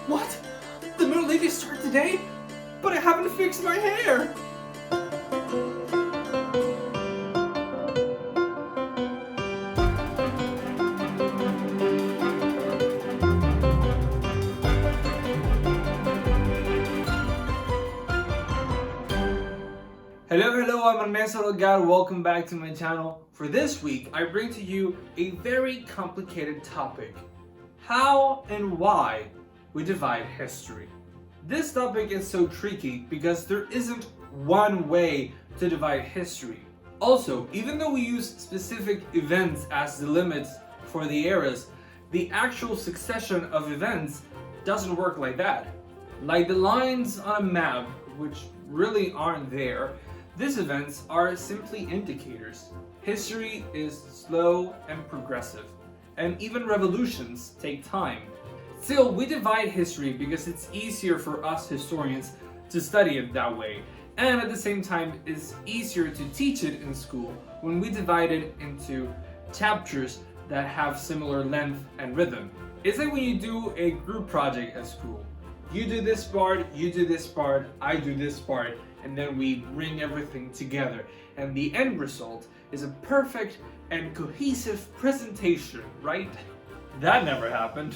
What? The Middle Ages start today? But I haven't fixed my hair! Hello, I'm Ernesto Delgado. Welcome back to my channel. For this week, I bring to you a very complicated topic. How and why we divide history. This topic is so tricky because there isn't one way to divide history. Also, even though we use specific events as the limits for the eras, the actual succession of events doesn't work like that. Like the lines on a map, which really aren't there, these events are simply indicators. History is slow and progressive, and even revolutions take time. Still, we divide history because it's easier for us historians to study it that way, and at the same time, it's easier to teach it in school when we divide it into chapters that have similar length and rhythm. It's like when you do a group project at school. You do this part, you do this part, I do this part, and then we bring everything together. And the end result is a perfect and cohesive presentation, right? That never happened.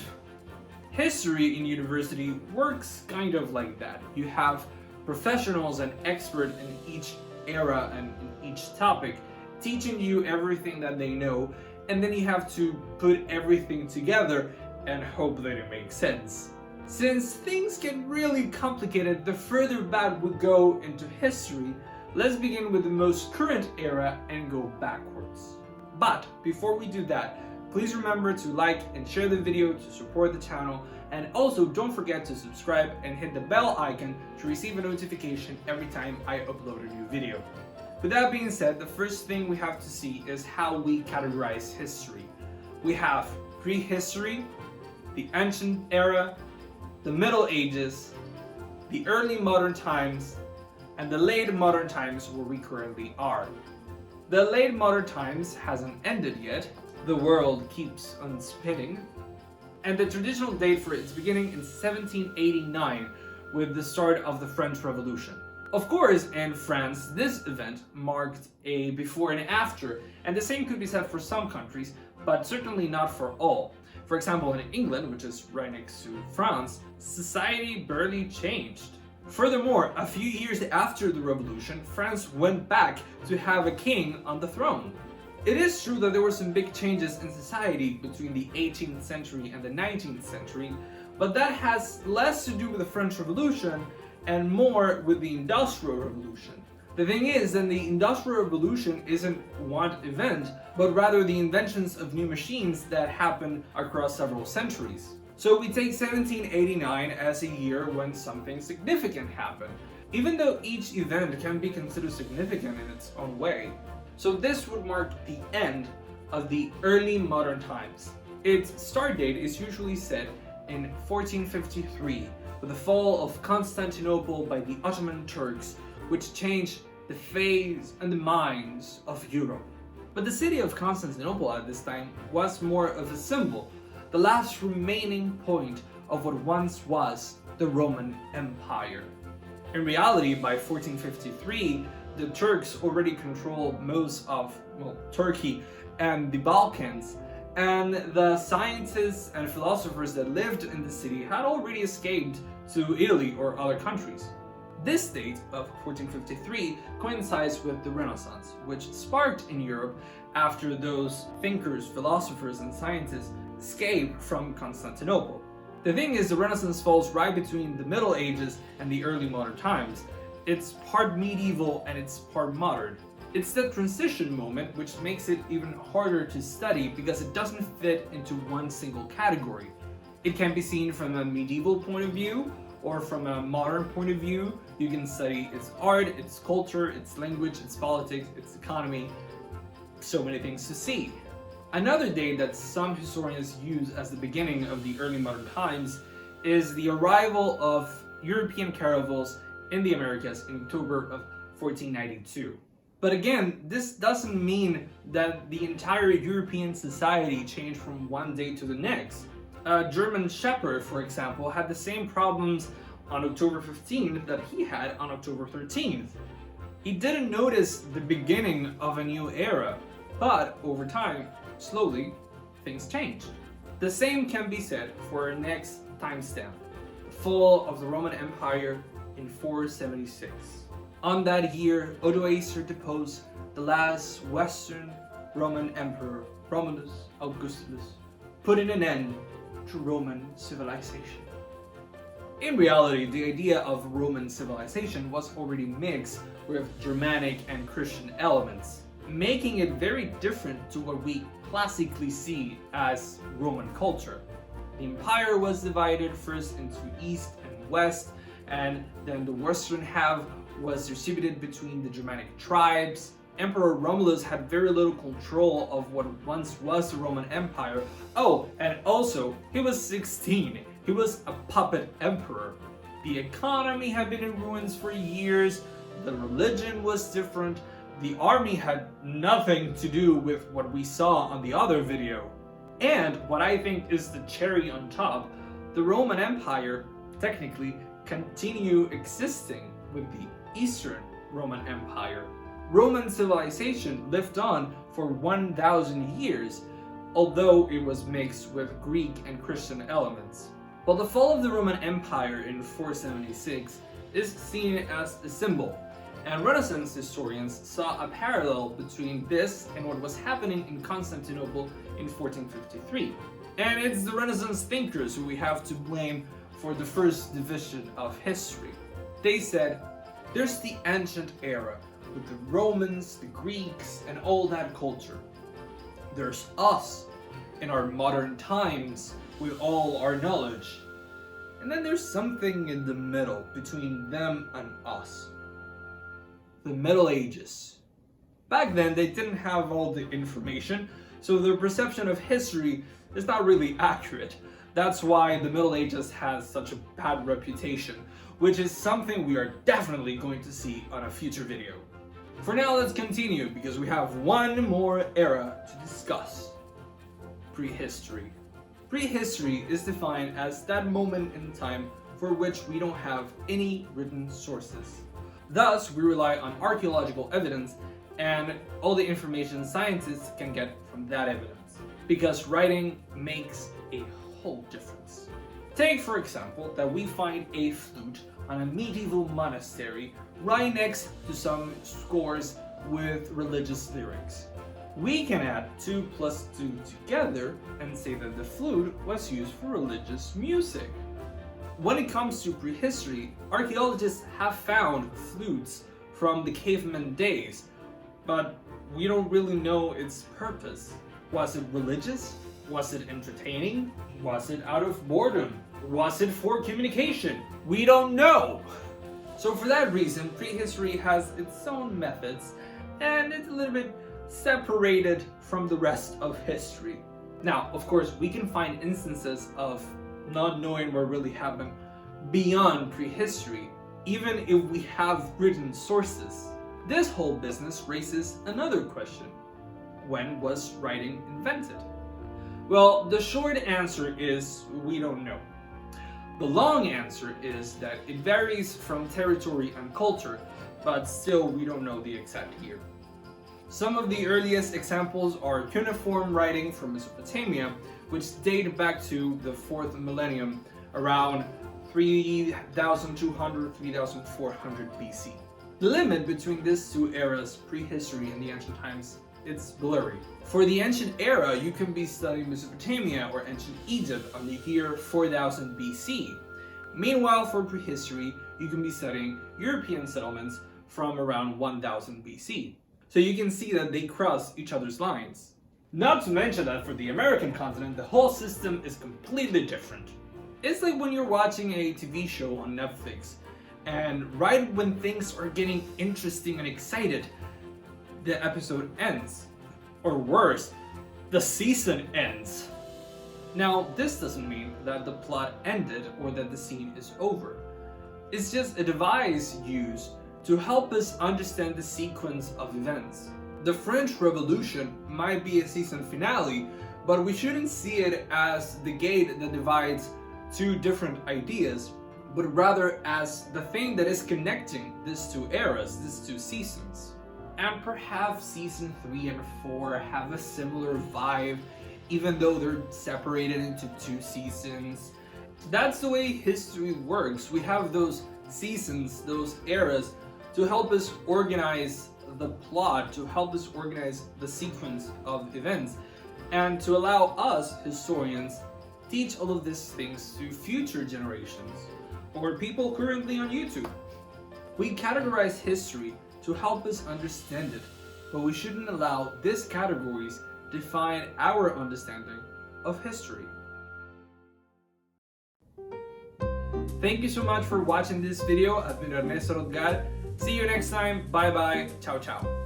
History in university works kind of like that. You have professionals and experts in each era and in each topic teaching you everything that they know, and then you have to put everything together and hope that it makes sense. Since things get really complicated the further back we go into history, let's begin with the most current era and go backwards. But before we do that, please remember to like and share the video to support the channel, and also don't forget to subscribe and hit the bell icon to receive a notification every time I upload a new video. With that being said, the first thing we have to see is how we categorize history. We have prehistory, the ancient era, the Middle Ages, the early modern times, and the late modern times where we currently are. The late modern times hasn't ended yet, the world keeps on spinning, and the traditional date for its beginning in 1789 with the start of the French Revolution. Of course, in France, this event marked a before and after, and the same could be said for some countries, but certainly not for all. For example, in England, which is right next to France, society barely changed. Furthermore, a few years after the revolution, France went back to have a king on the throne. It is true that there were some big changes in society between the 18th century and the 19th century, but that has less to do with the French Revolution and more with the Industrial Revolution. The thing is that the Industrial Revolution isn't one event, but rather the inventions of new machines that happened across several centuries. So we take 1789 as a year when something significant happened, even though each event can be considered significant in its own way. So this would mark the end of the early modern times. Its start date is usually set in 1453, with the fall of Constantinople by the Ottoman Turks, which changed the face and the minds of Europe. But the city of Constantinople at this time was more of a symbol, the last remaining point of what once was the Roman Empire. In reality, by 1453, the Turks already controlled most of, Turkey and the Balkans, and the scientists and philosophers that lived in the city had already escaped to Italy or other countries. This date of 1453 coincides with the Renaissance, which sparked in Europe after those thinkers, philosophers, and scientists escaped from Constantinople. The thing is, the Renaissance falls right between the Middle Ages and the early modern times. It's part medieval and it's part modern. It's the transition moment which makes it even harder to study because it doesn't fit into one single category. It can be seen from a medieval point of view, or from a modern point of view. You can study its art, its culture, its language, its politics, its economy. So many things to see. Another date that some historians use as the beginning of the early modern times is the arrival of European caravels in the Americas in October of 1492. But again, this doesn't mean that the entire European society changed from one day to the next. A German shepherd, for example, had the same problems on October 15th that he had on October 13th. He didn't notice the beginning of a new era, but over time, slowly, things changed. The same can be said for our next timestamp, the fall of the Roman Empire in 476. On that year, Odoacer deposed the last Western Roman Emperor, Romulus Augustulus, putting an end to Roman civilization. In reality, the idea of Roman civilization was already mixed with Germanic and Christian elements, making it very different to what we classically see as Roman culture. The empire was divided first into East and West, and then the western half was distributed between the Germanic tribes. Emperor Romulus had very little control of what once was the Roman Empire. Oh, and also, he was 16. He was a puppet emperor. The economy had been in ruins for years, the religion was different, the army had nothing to do with what we saw on the other video. And what I think is the cherry on top, the Roman Empire technically continued existing with the Eastern Roman Empire. Roman civilization lived on for 1,000 years, although it was mixed with Greek and Christian elements. While the fall of the Roman Empire in 476 is seen as a symbol, and Renaissance historians saw a parallel between this and what was happening in Constantinople in 1453. And it's the Renaissance thinkers who we have to blame for the first division of history. They said, there's the ancient era, with the Romans, the Greeks, and all that culture. There's us, in our modern times, with all our knowledge. And then there's something in the middle between them and us. The Middle Ages. Back then, they didn't have all the information, so their perception of history is not really accurate. That's why the Middle Ages has such a bad reputation, which is something we are definitely going to see on a future video. For now, let's continue because we have one more era to discuss. Prehistory. Prehistory is defined as that moment in time for which we don't have any written sources. Thus, we rely on archaeological evidence and all the information scientists can get from that evidence, because writing makes a whole difference. Take, for example, that we find a flute on a medieval monastery right next to some scores with religious lyrics. We can add 2 plus 2 together and say that the flute was used for religious music. When it comes to prehistory, archaeologists have found flutes from the caveman days, but we don't really know its purpose. Was it religious? Was it entertaining? Was it out of boredom? Was it for communication? We don't know! So for that reason, prehistory has its own methods, and it's a little bit separated from the rest of history. Now, of course, we can find instances of not knowing what really happened beyond prehistory, even if we have written sources. This whole business raises another question. When was writing invented? Well, the short answer is we don't know. The long answer is that it varies from territory and culture, but still we don't know the exact year. Some of the earliest examples are cuneiform writing from Mesopotamia, which date back to the 4th millennium, around 3200-3400 BC. The limit between these two eras, prehistory and the ancient times, it's blurry. For the ancient era, you can be studying Mesopotamia or ancient Egypt on the year 4000 BC. Meanwhile, for prehistory, you can be studying European settlements from around 1000 BC. So you can see that they cross each other's lines. Not to mention that for the American continent, the whole system is completely different. It's like when you're watching a TV show on Netflix, and right when things are getting interesting and excited, the episode ends. Or worse, the season ends. Now, this doesn't mean that the plot ended or that the scene is over. It's just a device used to help us understand the sequence of events. The French Revolution might be a season finale, But we shouldn't see it as the gate that divides two different ideas, but rather as the thing that is connecting these two eras, these two seasons. And perhaps season 3 and 4 have a similar vibe, even though they're separated into two seasons. That's the way history works. We have those seasons, those eras, to help us organize the plot, to help us organize the sequence of events, and to allow us, historians, teach all of these things to future generations, or people currently on YouTube. We categorize history to help us understand it, but we shouldn't allow these categories define our understanding of history. Thank you so much for watching this video. I've been Ernesto Rodgar. See you next time. Bye bye. Ciao ciao.